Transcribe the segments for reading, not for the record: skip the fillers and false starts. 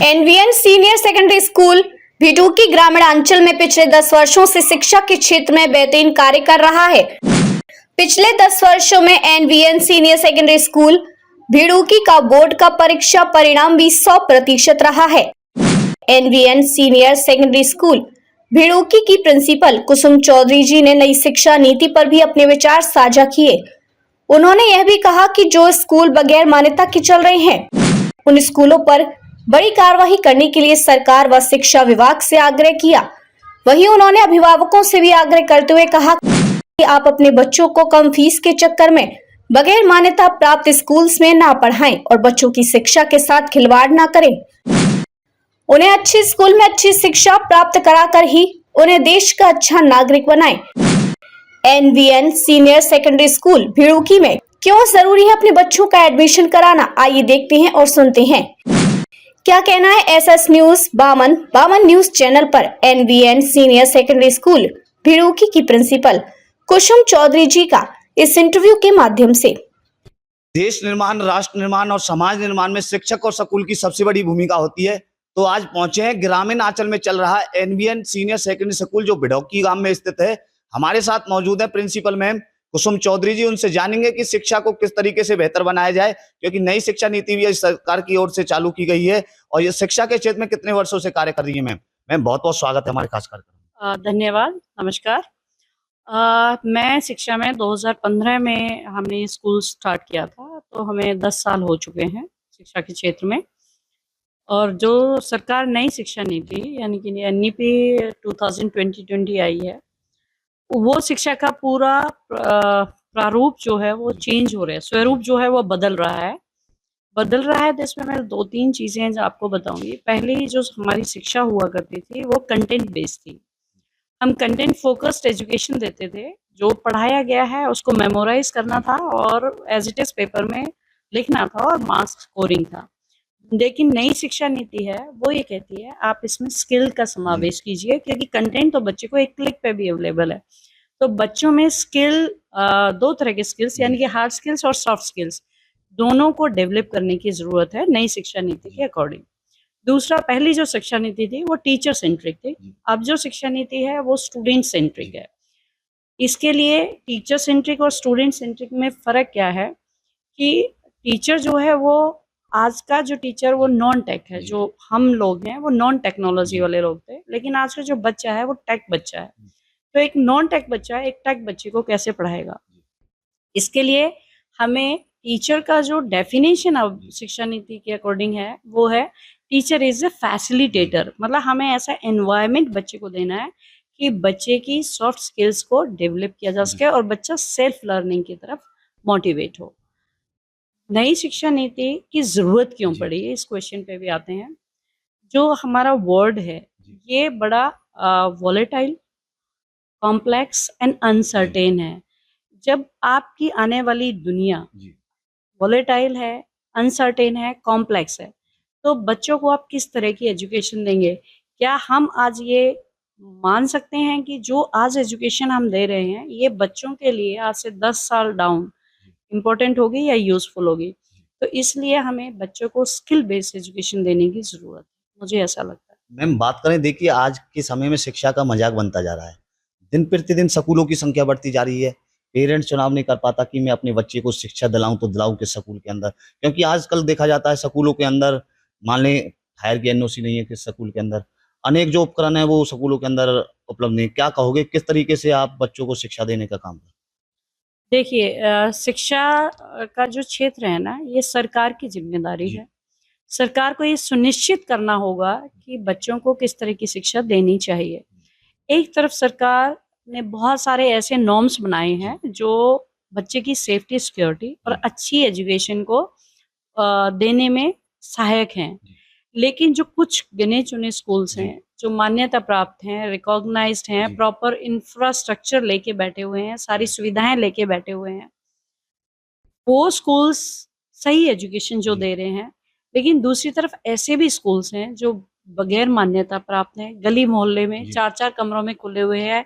NVN senior secondary school भिटूकी ग्रामीण अंचल में पिछले 10 वर्षों से शिक्षा के क्षेत्र में बेहतरीन कार्य कर रहा है। पिछले 10 वर्षों में एनवीएन सीनियर सेकेंडरी स्कूल भिड़ूकी का बोर्ड का परीक्षा परिणाम भी 100% रहा है। एनवीएन सीनियर सेकेंडरी स्कूल भिड़ूकी की प्रिंसिपल कुसुम चौधरी जी ने नई शिक्षा नीति पर भी अपने विचार साझा किए। उन्होंने यह भी कहा कि जो स्कूल बगैर मान्यता के चल रहे हैं, उन स्कूलों पर बड़ी कार्रवाई करने के लिए सरकार व शिक्षा विभाग से आग्रह किया। वहीं उन्होंने अभिभावकों से भी आग्रह करते हुए कहा कि आप अपने बच्चों को कम फीस के चक्कर में बगैर मान्यता प्राप्त स्कूल्स में ना पढ़ाएं और बच्चों की शिक्षा के साथ खिलवाड़ ना करें। उन्हें अच्छे स्कूल में अच्छी शिक्षा प्राप्त कराकर ही उन्हें देश का अच्छा नागरिक बनाएं। एनवीएन सीनियर सेकेंडरी स्कूल भिड़ूकी में क्यों जरूरी है अपने बच्चों का एडमिशन कराना, आइए देखते हैं और सुनते हैं क्या कहना है एसएस न्यूज बामन न्यूज चैनल पर एनवीएन सीनियर सेकेंडरी स्कूल भिड़ूकी की प्रिंसिपल कुसुम चौधरी जी का इस इंटरव्यू के माध्यम से। देश निर्माण, राष्ट्र निर्माण और समाज निर्माण में शिक्षक और स्कूल की सबसे बड़ी भूमिका होती है। तो आज पहुंचे हैं ग्रामीण आंचल में चल रहा एनवीएन सीनियर सेकेंडरी स्कूल जो भिड़ूकी गांव में स्थित है। हमारे साथ मौजूद है प्रिंसिपल मैम कुसुम चौधरी जी। उनसे जानेंगे कि शिक्षा को किस तरीके से बेहतर बनाया जाए, क्योंकि नई शिक्षा नीति भी सरकार की ओर से चालू की गई है और ये शिक्षा के क्षेत्र में कितने वर्षों से कार्य कर रही है। मैम बहुत बहुत स्वागत है हमारे खास कार्यक्रम। धन्यवाद, नमस्कार। मैं शिक्षा में 2015 में हमने स्कूल स्टार्ट किया था, तो हमें 10 साल हो चुके हैं शिक्षा के क्षेत्र में। और जो सरकार नई शिक्षा नीति यानी कि एनईपी 2020 आई है, वो शिक्षा का पूरा प्रारूप जो है वो चेंज हो रहा है, स्वरूप जो है वो बदल रहा है। तो इसमें मैं 2-3 चीज़ें जो आपको बताऊंगी। पहली जो हमारी शिक्षा हुआ करती थी वो कंटेंट बेस्ड थी। हम कंटेंट फोकस्ड एजुकेशन देते थे। जो पढ़ाया गया है उसको मेमोराइज करना था और एज इट इज पेपर में लिखना था और मार्क्स स्कोरिंग था। लेकिन नई शिक्षा नीति है वो ये कहती है आप इसमें स्किल का समावेश कीजिए, क्योंकि कंटेंट तो बच्चे को एक क्लिक पे भी अवेलेबल है। तो बच्चों में स्किल, 2 तरह के स्किल्स यानी कि हार्ड स्किल्स और सॉफ्ट स्किल्स, दोनों को डेवलप करने की जरूरत है नई शिक्षा नीति के अकॉर्डिंग। दूसरा, पहली जो शिक्षा नीति थी वो टीचर सेंट्रिक थी। अब जो शिक्षा नीति है वो स्टूडेंट सेंट्रिक है। इसके लिए टेचर सेंट्रिक और स्टूडेंट सेंट्रिक में फ़र्क क्या है कि टीचर जो है वो, आज का जो टीचर वो नॉन टेक है। जो हम लोग हैं वो नॉन टेक्नोलॉजी वाले लोग थे, लेकिन आज का जो बच्चा है वो टेक बच्चा है। तो एक नॉन टेक बच्चा एक टेक बच्चे को कैसे पढ़ाएगा? इसके लिए हमें टीचर का जो डेफिनेशन अब शिक्षा नीति के अकॉर्डिंग है वो है टीचर इज ए फैसिलिटेटर। मतलब हमें ऐसा एनवायरनमेंट बच्चे को देना है कि बच्चे की सॉफ्ट स्किल्स को डेवलप किया जा सके और बच्चा सेल्फ लर्निंग की तरफ मोटिवेट हो। नई शिक्षा नीति की जरूरत क्यों पड़ी, इस क्वेश्चन पे भी आते हैं। जो हमारा वर्ल्ड है ये बड़ा वॉलेटाइल, कॉम्प्लेक्स एंड अनसर्टेन है। जब आपकी आने वाली दुनिया वॉलेटाइल है, अनसर्टेन है, कॉम्प्लेक्स है, तो बच्चों को आप किस तरह की एजुकेशन देंगे? क्या हम आज ये मान सकते हैं कि जो आज एजुकेशन हम दे रहे हैं ये बच्चों के लिए आज से 10 साल डाउन इम्पोर्टेंट होगी या यूजफुल होगी? तो इसलिए हमें बच्चों को स्किल बेस्ड एजुकेशन देने की जरूरत है, मुझे ऐसा लगता है। मैम बात करें, देखिए आज के समय में शिक्षा का मजाक बनता जा रहा है। दिन प्रतिदिन स्कूलों की संख्या बढ़ती जा रही है। पेरेंट्स चुनाव नहीं कर पाता कि मैं अपने बच्चे को शिक्षा दिलाऊं तो दिलाऊं किस स्कूल के अंदर, क्योंकि आजकल देखा जाता है स्कूलों के अंदर मान लें हायर की एनओसी नहीं है किस स्कूल के अंदर, अनेक जो उपकरण है वो स्कूलों के अंदर उपलब्ध नहीं। क्या कहोगे, किस तरीके से आप बच्चों को शिक्षा देने का काम करें? देखिए, शिक्षा का जो क्षेत्र है ना, ये सरकार की जिम्मेदारी है। सरकार को ये सुनिश्चित करना होगा कि बच्चों को किस तरह की शिक्षा देनी चाहिए। एक तरफ सरकार ने बहुत सारे ऐसे नॉर्म्स बनाए हैं जो बच्चे की सेफ्टी, सिक्योरिटी और अच्छी एजुकेशन को देने में सहायक हैं। लेकिन जो कुछ गिने चुने स्कूल्स हैं जो मान्यता प्राप्त हैं, रिकॉग्नाइज्ड हैं, प्रॉपर इंफ्रास्ट्रक्चर लेके बैठे हुए हैं, सारी सुविधाएं लेके बैठे हुए हैं, वो स्कूल्स सही एजुकेशन जो दे रहे हैं। लेकिन दूसरी तरफ ऐसे भी स्कूल्स हैं जो बगैर मान्यता प्राप्त हैं, गली मोहल्ले में 4-4 कमरों में खुले हुए हैं,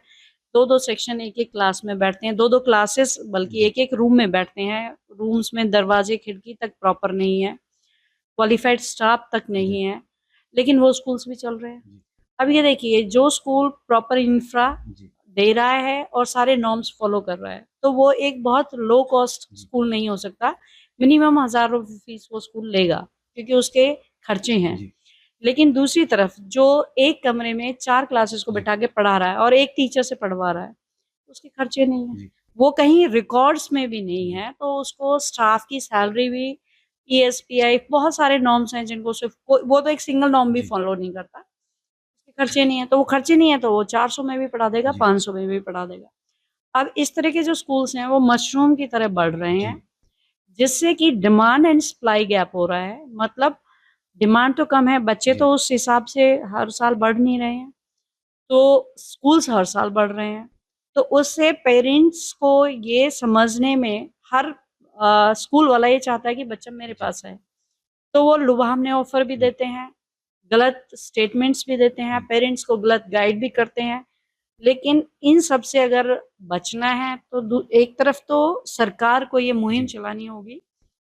2-2 सेक्शन एक-एक क्लास में बैठते हैं, 2-2 क्लासेस बल्कि एक-एक रूम में बैठते हैं। रूम्स में दरवाजे खिड़की तक प्रॉपर नहीं है, क्वालिफाइड स्टाफ तक नहीं है। लेकिन वो स्कूल्स भी चल रहे हैं। जी। अब ये देखिए, जो स्कूल प्रॉपर इंफ्रा जी। दे रहा है और सारे नॉर्म्स फॉलो कर रहा है, तो वो एक बहुत लो कॉस्ट जी। स्कूल नहीं हो सकता। मिनिमम 1000 रुपए फीस वो स्कूल लेगा, क्योंकि उसके खर्चे हैं। जी। लेकिन दूसरी तरफ जो एक कमरे में 4 क्लासेस को जी। बिठा के पढ़ा रहा है और एक टीचर से पढ़वा रहा है, उसके खर्चे नहीं है। जी। वो कहीं रिकॉर्ड्स में भी नहीं जी। है, तो उसको स्टाफ की सैलरी भी, ईएसपीआई, बहुत सारे नॉर्म्स हैं जिनको सिर्फ वो तो एक सिंगल नॉर्म भी जी। फॉलो नहीं करता। उसके खर्चे नहीं है, तो वो खर्चे नहीं है तो वो 400 में भी पढ़ा देगा, जी। 500 में भी पढ़ा देगा। अब इस तरह के जो स्कूल्स हैं वो मशरूम की तरह बढ़ रहे जी। हैं, जिससे कि डिमांड एंड सप्लाई गैप हो रहा है। मतलब डिमांड तो कम है, बच्चे जी। तो उस हिसाब से हर साल बढ़ नहीं रहे हैं, तो स्कूल्स हर साल बढ़ रहे हैं। तो उससे पेरेंट्स को ये समझने में हर स्कूल वाला ये चाहता है कि बच्चा मेरे जी। पास है। तो वो लुभावने ऑफ़र भी जी। देते हैं, गलत स्टेटमेंट्स भी देते हैं, जी। पेरेंट्स को गलत गाइड भी करते हैं। लेकिन इन सब से अगर बचना है तो एक तरफ तो सरकार को ये मुहिम जी। चलानी होगी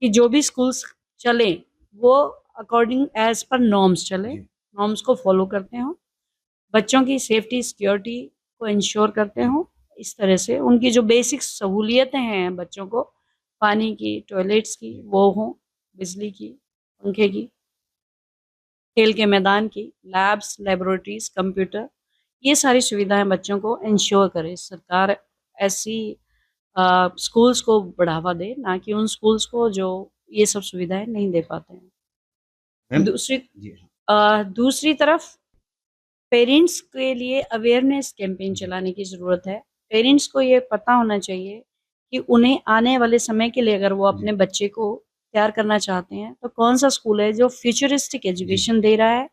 कि जो भी स्कूल्स चलें, वो अकॉर्डिंग एज़ पर नॉर्म्स चलें, जी। नॉर्म्स को फ़ॉलो करते हों, बच्चों की सेफ्टी सिक्योरिटी को इंश्योर करते जी। हों। इस तरह से उनकी जो बेसिक सहूलियतें हैं बच्चों को, पानी की, टॉयलेट्स की, जी। वो हों, बिजली की, पंखे की, खेल के मैदान की, लैब्स, लैबोरेटरीज़, कंप्यूटर, ये सारी सुविधाएँ बच्चों को इंश्योर करे। सरकार ऐसी स्कूल्स को बढ़ावा दे, ना कि उन स्कूल्स को जो ये सब सुविधाएँ नहीं दे पाते हैं। मैम। दूसरी जी। हाँ। दूसरी तरफ पेरेंट्स के लिए अवेयरनेस कैंपेन जी। चलाने की ज़रूरत है। पेरेंट्स को ये पता होना चाहिए कि उन्हें आने वाले समय के लिए अगर वो जी। अपने बच्चे को तैयार करना चाहते हैं, तो कौन-सा स्कूल है जो फ्यूचरिस्टिक जी। एजुकेशन दे रहा है।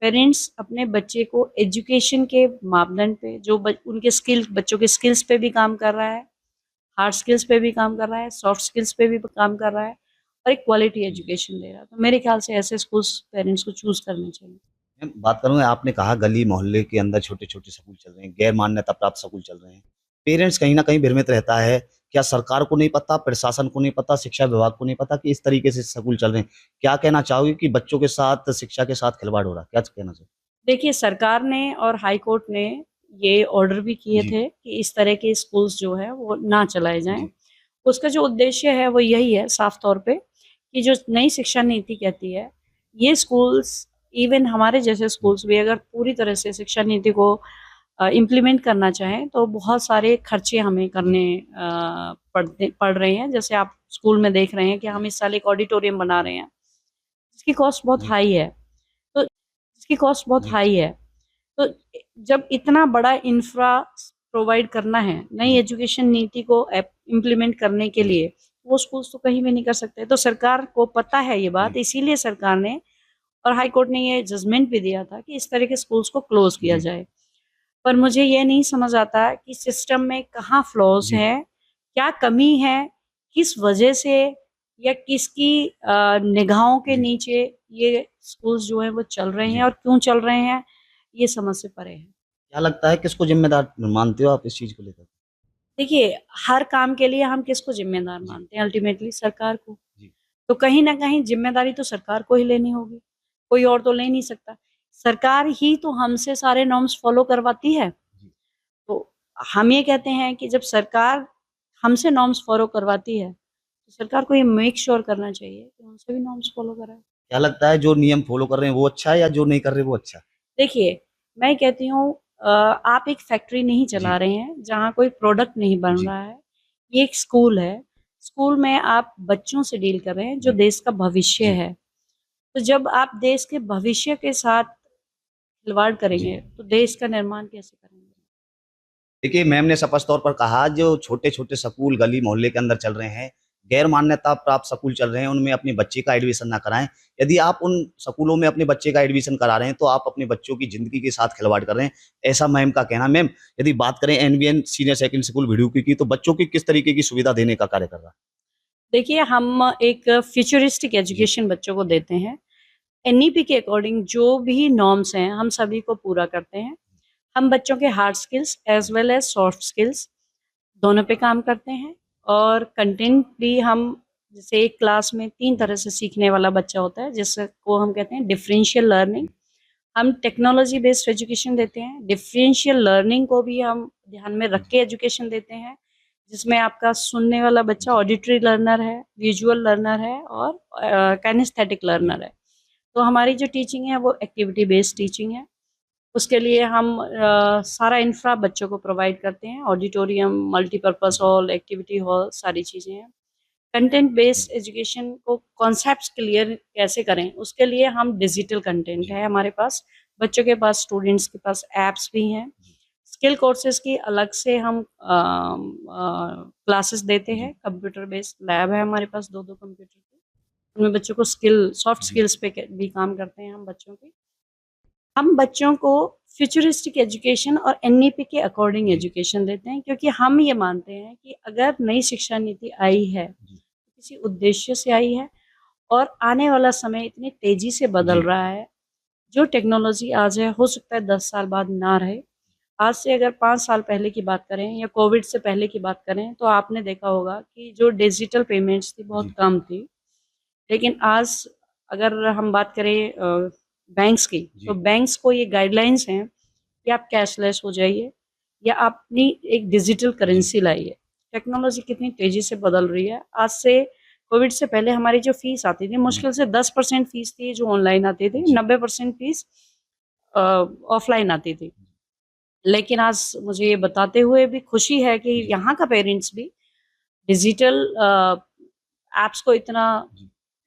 पेरेंट्स अपने बच्चे को एजुकेशन के मापदंड पे जो उनके स्किल, बच्चों के स्किल्स पे भी काम कर रहा है, हार्ड स्किल्स पे भी काम कर रहा है, सॉफ्ट स्किल्स पे भी काम कर रहा है और एक क्वालिटी जी। एजुकेशन दे रहा है। तो मेरे ख्याल से ऐसे स्कूल्स पेरेंट्स को चूज़ करने चाहिए। मैम, बात करूँ, आपने कहा गली मोहल्ले के अंदर छोटे-छोटे स्कूल चल रहे हैं, गैर मान्यता प्राप्त स्कूल चल रहे हैं। पेरेंट्स कहीं न कहीं भ्रमित रहता है, क्या सरकार को नहीं पता, प्रशासन को नहीं पता, शिक्षा विभाग को नहीं पता कि इस तरीके से स्कूल चल रहे हैं? क्या कहना चाहोगे कि बच्चों के साथ, शिक्षा के साथ खिलवाड़ हो रहा है? क्या कहना चाहोगे? देखिए, सरकार ने और हाई कोर्ट ने ये ऑर्डर भी किए जी। थे कि इस तरह के स्कूल्स जो हैं वो ना चलाए जाएँ। जी। उसका जो उद्देश्य है वो यही है साफ तौर पे कि जो नई शिक्षा नीति कहती है, ये स्कूल्स, इवन हमारे जैसे हुँ। स्कूल्स भी अगर पूरी तरह से शिक्षा नीति को इम्प्लीमेंट करना चाहें तो बहुत सारे खर्चे हमें जी। करने पड़ रहे हैं। जैसे आप स्कूल में देख रहे हैं कि जी। हम इस साल एक ऑडिटोरियम बना रहे हैं, जिसकी कॉस्ट बहुत जी। हाई है। तो जिसकी कॉस्ट बहुत जी। हाई है। तो जब इतना बड़ा इंफ्रा प्रोवाइड करना है, नई जी। एजुकेशन नीति को इम्प्लीमेंट करने के जी। लिए, वो स्कूल्स तो कहीं भी नहीं कर सकते। तो सरकार को पता है ये बात, जी। इसीलिए सरकार ने और हाई कोर्ट ने ये जजमेंट भी दिया था कि इस तरह के स्कूल्स को क्लोज़ किया जी। जाए। पर मुझे ये नहीं समझ आता कि सिस्टम में कहाँ फ्लॉज़ जी। हैं, क्या कमी है, किस वजह से या किसकी निगाहों के जी। नीचे ये स्कूल्स जो हैं वो चल रहे हैं जी। और क्यों चल रहे हैं, ये समझ से परे है। क्या लगता है, किसको ज़िम्मेदार मानते हो आप इस चीज़ को लेकर? देखिए, हर काम के लिए हम किसको ज़िम्मेदार जी। मानते हैं? अल्टीमेटली सरकार को। जी। तो कहीं न कहीं ज़िम्मेदारी तो सरकार को ही लेनी होगी, कोई और तो ले नहीं सकता। सरकार ही तो हमसे सारे नॉर्म्स फ़ॉलो करवाती है। जी। तो हम ये कहते हैं कि जब सरकार हमसे नॉर्म्स फ़ॉलो करवाती है, तो सरकार को ये मेक श्योर करना चाहिए कि उनसे भी नॉर्म्स फ़ॉलो कराएँ। क्या लगता है, जो नियम फ़ॉलो कर रहे हैं वो अच्छा है या जो नहीं कर रहे वो अच्छा है? देखिए, मैं कहती हूँ आप एक फैक्ट्री नहीं चला जी। रहे हैं, जहाँ कोई प्रोडक्ट नहीं बन जी। रहा है। ये एक स्कूल है, स्कूल में आप बच्चों से डील कर रहे हैं, जो जी। देश का भविष्य जी। है। तो जब आप देश के भविष्य के साथ खिलवाड़ जी। करेंगे, तो देश का निर्माण कैसे करेंगे? देखिए, मैम ने स्पष्ट तौर पर कहा, जो छोटे-छोटे स्कूल गली मोहल्ले के अंदर चल रहे हैं, गैर मान्यता प्राप्त स्कूल चल रहे हैं, उनमें अपने बच्चे का एडमिशन ना कराएँ। यदि आप उन स्कूलों में अपने बच्चे का एडमिशन करा रहे हैं, तो आप अपने बच्चों की ज़िंदगी के साथ खिलवाड़ कर रहे हैं, ऐसा मैम का कहना। मैम, यदि बात करें एनवीएन सीनियर सेकेंडरी स्कूल भिड़ूकी की, तो बच्चों की किस तरीके की सुविधा देने का कार्य कर रहा है? देखिए, हम एक फ्यूचरिस्टिक जी। एजुकेशन बच्चों को देते हैं। एनईपी के अकॉर्डिंग जो भी नॉर्म्स हैं, हम सभी को पूरा करते हैं। हम बच्चों के hard skills as well as soft skills दोनों पे काम करते हैं और कंटेंट भी हम जैसे एक क्लास में 3 तरह से सीखने वाला बच्चा होता है, जिसको हम कहते हैं डिफरेंशियल लर्निंग। हम टेक्नोलॉजी बेस्ड एजुकेशन देते हैं। डिफरेंशियल लर्निंग को भी हम ध्यान में रख के एजुकेशन देते हैं, जिसमें आपका सुनने वाला बच्चा ऑडिटरी लर्नर है, विजुअल लर्नर है और काइनेस्थेटिक लर्नर है। तो हमारी जो टीचिंग है वो एक्टिविटी बेस्ड टीचिंग है। उसके लिए हम सारा इंफ्रा बच्चों को प्रोवाइड करते हैं, auditorium, multipurpose hall, activity hall, सारी चीज़ें हैं। कंटेंट बेस्ड एजुकेशन को कॉन्सेप्ट्स क्लियर कैसे करें, उसके लिए हम डिजिटल कंटेंट है हमारे पास, बच्चों के पास, स्टूडेंट्स के पास ऐप्स भी हैं। स्किल कोर्सेज की अलग से हम क्लासेस देते हैं। कंप्यूटर बेस्ड लैब है हमारे पास, 2-2 कंप्यूटर के, उनमें बच्चों को सॉफ्ट स्किल्स पे भी काम करते हैं हम बच्चों के। हम बच्चों को फ्यूचरिस्टिक एजुकेशन और एनईपी के अकॉर्डिंग एजुकेशन देते हैं, क्योंकि हम ये मानते हैं कि अगर नई शिक्षा नीति आई है किसी उद्देश्य से आई है, और आने वाला समय इतनी तेजी से बदल रहा है। जो टेक्नोलॉजी आज है, हो सकता है 10 साल बाद ना रहे। आज से अगर 5 साल पहले की बात करें या कोविड से पहले की बात करें, तो आपने देखा होगा कि जो डिजिटल पेमेंट्स थी बहुत कम थी। लेकिन आज अगर हम बात करें बैंक्स की, तो बैंक्स को ये गाइडलाइंस हैं कि आप कैशलेस हो जाइए या आप अपनी एक डिजिटल करेंसी लाइए। टेक्नोलॉजी कितनी तेजी से बदल रही है। आज से कोविड से पहले हमारी जो फीस आती थी, मुश्किल से 10% फीस थी जो ऑनलाइन आती थी, 90% फीस ऑफलाइन आती थी। लेकिन आज मुझे ये बताते हुए भी खुशी है कि यहाँ का पेरेंट्स भी डिजिटल एप्स को इतना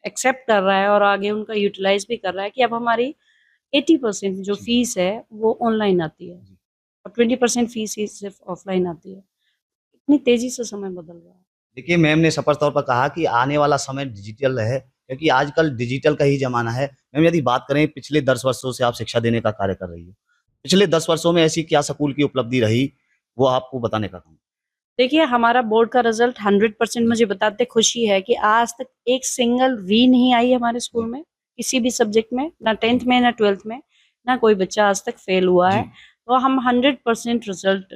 एक्सेप्ट कर रहा है और आगे उनका यूटिलाइज भी कर रहा है कि अब हमारी 80% जो फीस है वो ऑनलाइन आती है और 20% फीस ही सिर्फ ऑफलाइन आती है। इतनी तेजी से समय बदल रहा है। देखिए, मैम ने स्पष्ट तौर पर कहा कि आने वाला समय डिजिटल है, क्योंकि आजकल डिजिटल का ही ज़माना है। मैम, यदि बात करें पिछले 10 वर्षों से आप शिक्षा देने का कार्य कर रही हो। पिछले 10 वर्षों में ऐसी क्या स्कूल की उपलब्धि रही, वो आपको बताने का काम? देखिए, हमारा बोर्ड का रिजल्ट 100% मुझे बताते खुशी है कि आज तक एक सिंगल री नहीं आई हमारे स्कूल में, किसी भी सब्जेक्ट में, ना 10th में ना 12th में, ना कोई बच्चा आज तक फेल हुआ है। तो हम 100% रिजल्ट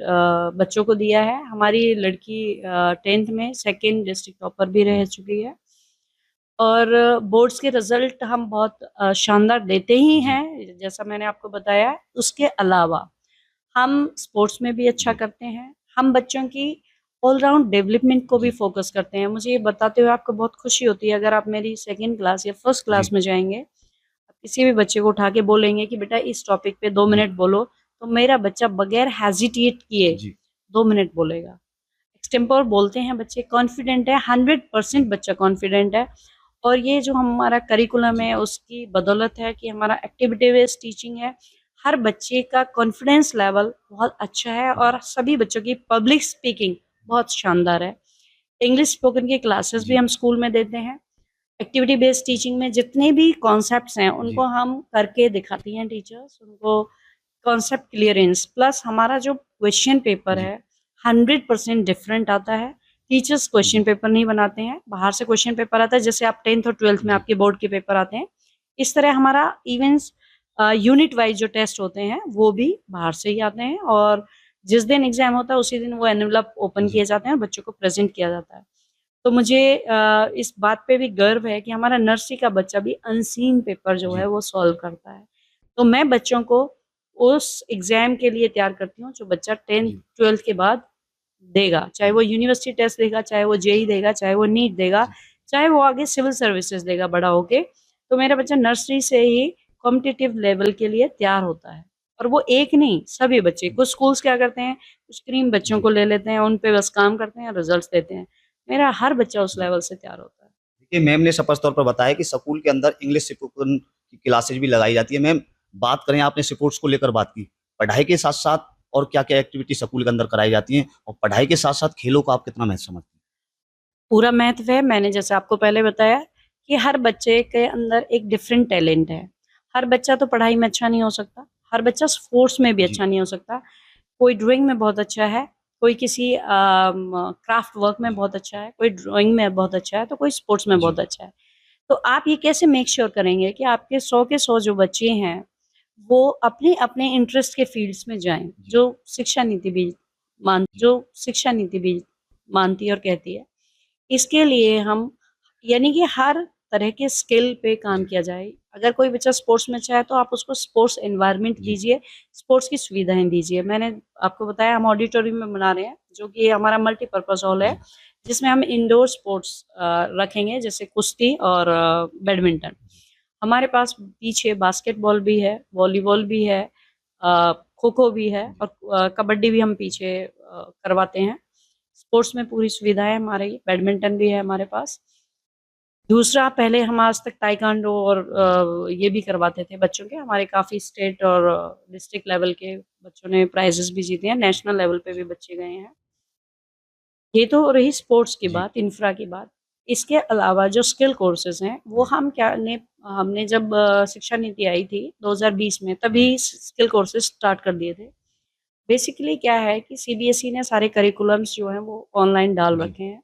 बच्चों को दिया है। हमारी लड़की 10th में सेकंड डिस्ट्रिक्ट टॉपर भी रह चुकी है। और बोर्ड्स के रिजल्ट हम बहुत शानदार देते ही हैं, जैसा मैंने आपको बताया। उसके अलावा हम स्पोर्ट्स में भी अच्छा करते हैं। हम बच्चों की ऑलराउंड डेवलपमेंट को भी फोकस करते हैं। मुझे ये बताते हुए आपको बहुत खुशी होती है, अगर आप मेरी सेकंड क्लास या फर्स्ट क्लास में जाएंगे, आप किसी भी बच्चे को उठा के बोलेंगे कि बेटा इस टॉपिक पे 2 मिनट बोलो, तो मेरा बच्चा बगैर हेजिटेट किए 2 मिनट बोलेगा। एक्सटेम्पोर बोलते हैं बच्चे, कॉन्फिडेंट है, 100% बच्चा कॉन्फिडेंट है। और ये जो हमारा करिकुलम है उसकी बदौलत है कि हमारा एक्टिविटी बेस्ड टीचिंग है। हर बच्चे का कॉन्फिडेंस लेवल बहुत अच्छा है और सभी बच्चों की पब्लिक स्पीकिंग बहुत शानदार है। इंग्लिश स्पोकन की क्लासेस भी हम स्कूल में देते हैं। एक्टिविटी बेस्ड टीचिंग में जितने भी कॉन्सेप्ट्स हैं उनको हम करके दिखाती हैं टीचर्स, उनको कॉन्सेप्ट क्लियरेंस, प्लस हमारा जो क्वेश्चन पेपर है 100% डिफरेंट आता है। टीचर्स क्वेश्चन पेपर नहीं बनाते हैं, बाहर से क्वेश्चन पेपर आता है, जैसे आप 10th और 12th में आपके बोर्ड के पेपर आते हैं, इस तरह हमारा इवेंट्स यूनिट वाइज जो टेस्ट होते हैं वो भी बाहर से ही आते हैं। और जिस दिन एग्जाम होता है उसी दिन वो एनवेलप ओपन किए जाते हैं और बच्चों को प्रेजेंट किया जाता है। तो मुझे इस बात पे भी गर्व है कि हमारा नर्सरी का बच्चा भी अनसीन पेपर जो है वो सॉल्व करता है। तो मैं बच्चों को उस एग्जाम के लिए तैयार करती हूँ जो बच्चा 10th 12th के बाद देगा, चाहे वो यूनिवर्सिटी टेस्ट देगा, चाहे वो जेई देगा, चाहे वो नीट देगा, चाहे वो आगे सिविल सर्विसेज देगा बड़ा होके। तो मेरा बच्चा नर्सरी से ही कॉम्पिटिटिव लेवल के लिए तैयार होता है। और वो एक नहीं, सभी बच्चे, कुछ स्कूल्स क्या करते हैं, कुछ क्रीम बच्चों को ले लेते हैं, उन पे बस काम करते हैं, रिजल्ट्स देते हैं। मेरा हर बच्चा उस लेवल से तैयार होता है। देखिए, मैम ने स्पष्ट तौर पर बताया कि स्कूल के अंदर इंग्लिश स्पोकन की क्लासेज भी लगाई जाती है। मैम, बात करें, आपने स्पोर्ट्स को लेकर बात की, पढ़ाई के साथ साथ और क्या-क्या एक्टिविटी स्कूल के अंदर कराई जाती हैं, और पढ़ाई के साथ साथ खेलों का आप कितना महत्व समझते हैं? पूरा महत्व है। मैंने जैसे आपको पहले बताया कि हर बच्चे के अंदर एक डिफरेंट टैलेंट है। हर बच्चा तो पढ़ाई में अच्छा नहीं हो सकता, हर बच्चा स्पोर्ट्स में भी अच्छा नहीं हो सकता। कोई ड्राइंग में बहुत अच्छा है, कोई किसी क्राफ्ट वर्क में बहुत अच्छा है, कोई ड्राइंग में बहुत अच्छा है, तो कोई स्पोर्ट्स में बहुत अच्छा है। तो आप ये कैसे मेक श्योर करेंगे कि आपके 100 के 100 जो बच्चे हैं, वो अपने इंटरेस्ट के फील्ड्स में जाएँ, जो शिक्षा नीति भी मानती है और कहती है। इसके लिए हम यानी कि हर तरह के स्किल पे काम किया जाए। अगर कोई बच्चा स्पोर्ट्स में अच्छा है तो आप उसको स्पोर्ट्स एनवायरनमेंट जी। दीजिए, स्पोर्ट्स की सुविधाएँ दीजिए। मैंने आपको बताया हम ऑडिटोरियम में बना रहे हैं, जो कि हमारा मल्टीपर्पज़ हॉल है, जी। जिसमें हम इंडोर स्पोर्ट्स रखेंगे जैसे कुश्ती और बैडमिंटन। हमारे पास पीछे बास्केटबॉल भी है, वॉलीबॉल भी है, खो-खो भी है और कबड्डी भी हम पीछे करवाते हैं। स्पोर्ट्स में पूरी सुविधाएँ हैं हमारी, बैडमिंटन भी है हमारे पास। दूसरा पहले हम आज तक ताइक्वांडो और ये भी करवाते थे बच्चों के, हमारे काफ़ी स्टेट और डिस्ट्रिक्ट लेवल के बच्चों ने प्राइज़ेज़ भी जीते हैं, नेशनल लेवल पे भी बच्चे गए हैं। ये तो रही स्पोर्ट्स की जी। बात, इंफ्रा की बात। इसके अलावा जो स्किल कोर्सेज़ हैं, वो हम क्या ने हमने जब शिक्षा नीति आई थी 2020 में, तभी स्किल कोर्सेज़ स्टार्ट कर दिए थे। बेसिकली क्या है कि सीबीएसई ने सारे करिकुलम्स जो हैं वो ऑनलाइन डाल जी। रखे हैं।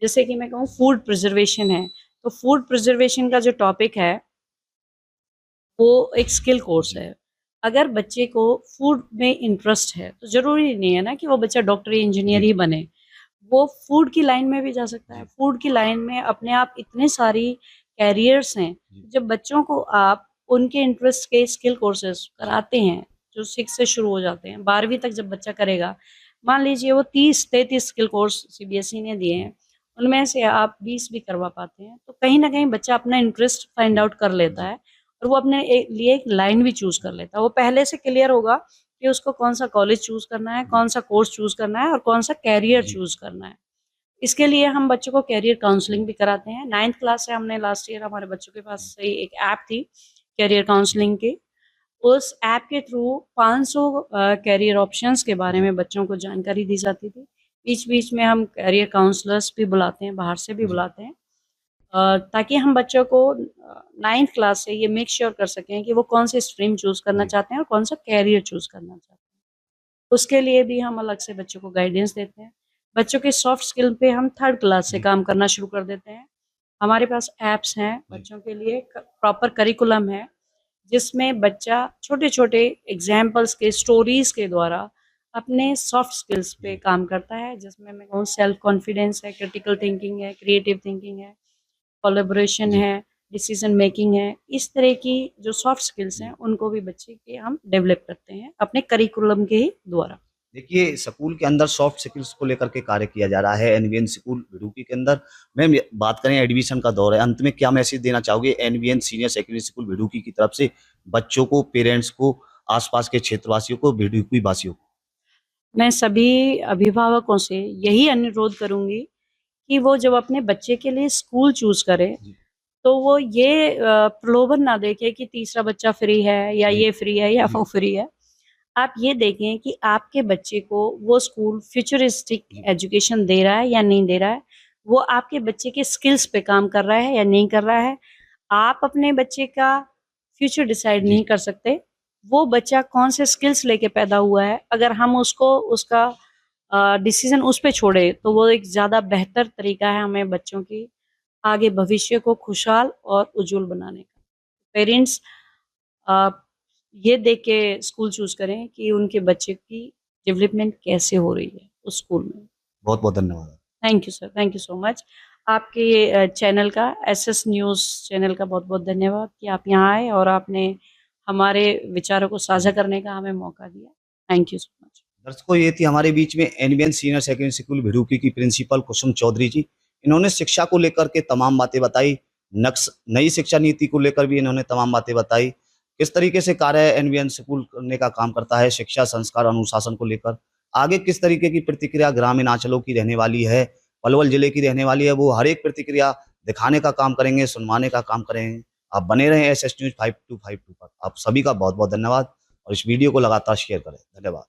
जैसे कि मैं कहूँ फूड प्रिज़र्वेशन है, तो फूड प्रिज़र्वेशन का जो टॉपिक है, वो एक स्किल कोर्स जी। है। अगर बच्चे को फूड में इंटरेस्ट है, तो ज़रूरी नहीं है ना कि वो बच्चा डॉक्टर या इंजीनियर जी। ही बने। वो फूड की लाइन में भी जा सकता है। जी। फूड की लाइन में अपने आप इतने सारी कैरियर्स हैं, जी। जब बच्चों को आप उनके इंटरेस्ट के स्किल कोर्सेज़ जी। कराते हैं, जो 6 से शुरू हो जाते हैं, 12वीं तक जब बच्चा करेगा, मान लीजिए वो 30-33 स्किल कोर्स सीबीएसई ने दिए हैं, उनमें से आप 20 भी करवा पाते हैं, तो कहीं न कहीं बच्चा अपना इंटरेस्ट फाइंड जी। आउट कर लेता जी। है और वो अपने लिए एक लाइन भी चूज़ कर लेता है। वो पहले से क्लियर होगा कि उसको कौन-सा कॉलेज चूज़ करना है, जी। कौन-सा कोर्स चूज़ करना है और कौन-सा करियर जी। चूज़ करना है। इसके लिए हम बच्चों को करियर काउंसलिंग भी कराते हैं। 9th क्लास से हमने लास्ट ईयर हमारे बच्चों के पास से एक ऐप थी करियर काउंसलिंग की। उस ऐप के थ्रू 500 करियर ऑप्शंस के बारे जी। में बच्चों को जानकारी दी जाती थी। बीच-बीच में हम करियर काउंसलर्स भी बुलाते हैं, बाहर से भी जी। बुलाते हैं। ताकि हम बच्चों को 9th क्लास से ये मेक श्योर कर सकें कि वो कौन-सी स्ट्रीम चूज़ करना जी। चाहते हैं और कौन-सा करियर चूज़ करना चाहते हैं। उसके लिए भी हम अलग से बच्चों को गाइडेंस देते हैं। बच्चों के सॉफ्ट स्किल पे हम 3rd क्लास से जी। काम करना शुरू कर देते हैं। हमारे पास ऐप्स हैं जी। बच्चों के लिए, क प्रॉपर करिकुलम है, जिसमें बच्चा छोटे-छोटे एग्ज़ाम्पल्स के, स्टोरीज़ के द्वारा अपने सॉफ्ट स्किल्स पे जी। काम करता है, जिसमें मैं कहूँ सेल्फ कॉन्फिडेंस है, क्रिटिकल थिंकिंग है, क्रिएटिव थिंकिंग है, कोलैबोरेशन जी। है, डिसीज़न मेकिंग है। इस तरह की जो सॉफ्ट स्किल्स हैं, जी। उनको भी बच्चे के हम डेवलप करते हैं, अपने करिकुलम के ही द्वारा। देखिए, स्कूल के अंदर सॉफ्ट स्किल्स को लेकर के कार्य किया जा रहा है एनवीएन स्कूल बिडूकी के अंदर। मैम, ये बात करें एडमिशन का दौर है, अंत में क्या मैसेज देना चाहोगे एनवीएन सीनियर सेकेंडरी स्कूल बिडूकी की तरफ से बच्चों को, पेरेंट्स को, आस-पास के क्षेत्रवासियों को, बिडूकी वासियों को? मैं सभी अभिभावकों से यही अनुरोध करूँगी कि वो जब अपने बच्चे के लिए स्कूल चूज़ करें, जी। तो वो ये प्रलोभन ना देखें कि तीसरा बच्चा फ्री है या जी। ये फ्री है या जी। वो फ्री है। आप ये देखें कि आपके बच्चे को वो स्कूल फ्यूचरिस्टिक जी। एजुकेशन दे रहा है या नहीं दे रहा है। वो आपके बच्चे के स्किल्स पे काम कर रहा है या नहीं कर रहा है। आप अपने बच्चे का फ्यूचर डिसाइड जी। नहीं कर सकते। वो बच्चा कौन से स्किल्स लेके पैदा हुआ है, अगर हम उसको उसका डिसीज़न उस पे छोड़े, तो वो एक ज़्यादा बेहतर तरीका है हमें बच्चों की आगे भविष्य को खुशहाल और उज्ज्वल बनाने का। पेरेंट्स अ, ये देख के स्कूल चूज़ करें कि उनके बच्चे की डेवलपमेंट कैसे हो रही है उस स्कूल में। बहुत-बहुत धन्यवाद। Thank you sir, thank you so much. आपके चैनल का एसएस न्यूज़ चैनल का बहुत-बहुत धन्यवाद कि आप यहाँ आए और आपने हमारे विचारों को साझा जी। करने का हमें मौका दिया। Thank you so much. दर्शकों, ये थी हमारे बीच में एनवीएन सीनियर सेकेंडरी स्कूल भिड़ूकी की प्रिंसिपल कुसुम चौधरी जी। इन्होंने शिक्षा को लेकर के तमाम बातें बताई, नई शिक्षा नीति को लेकर भी इन्होंने तमाम बातें बताई। किस तरीके से कार्य एनवीएन स्कूल करने का काम करता है शिक्षा, संस्कार, अनुशासन को लेकर। आगे किस तरीके की प्रतिक्रिया ग्रामीण अंचलों की रहने वाली है, पलवल जिले की रहने वाली है, वो हर एक प्रतिक्रिया दिखाने का काम करेंगे, सुनवाने का काम करेंगे। आप बने रहें एसएस न्यूज़ 5252 पर। आप सभी का बहुत-बहुत धन्यवाद और इस वीडियो को लगातार शेयर करें। धन्यवाद।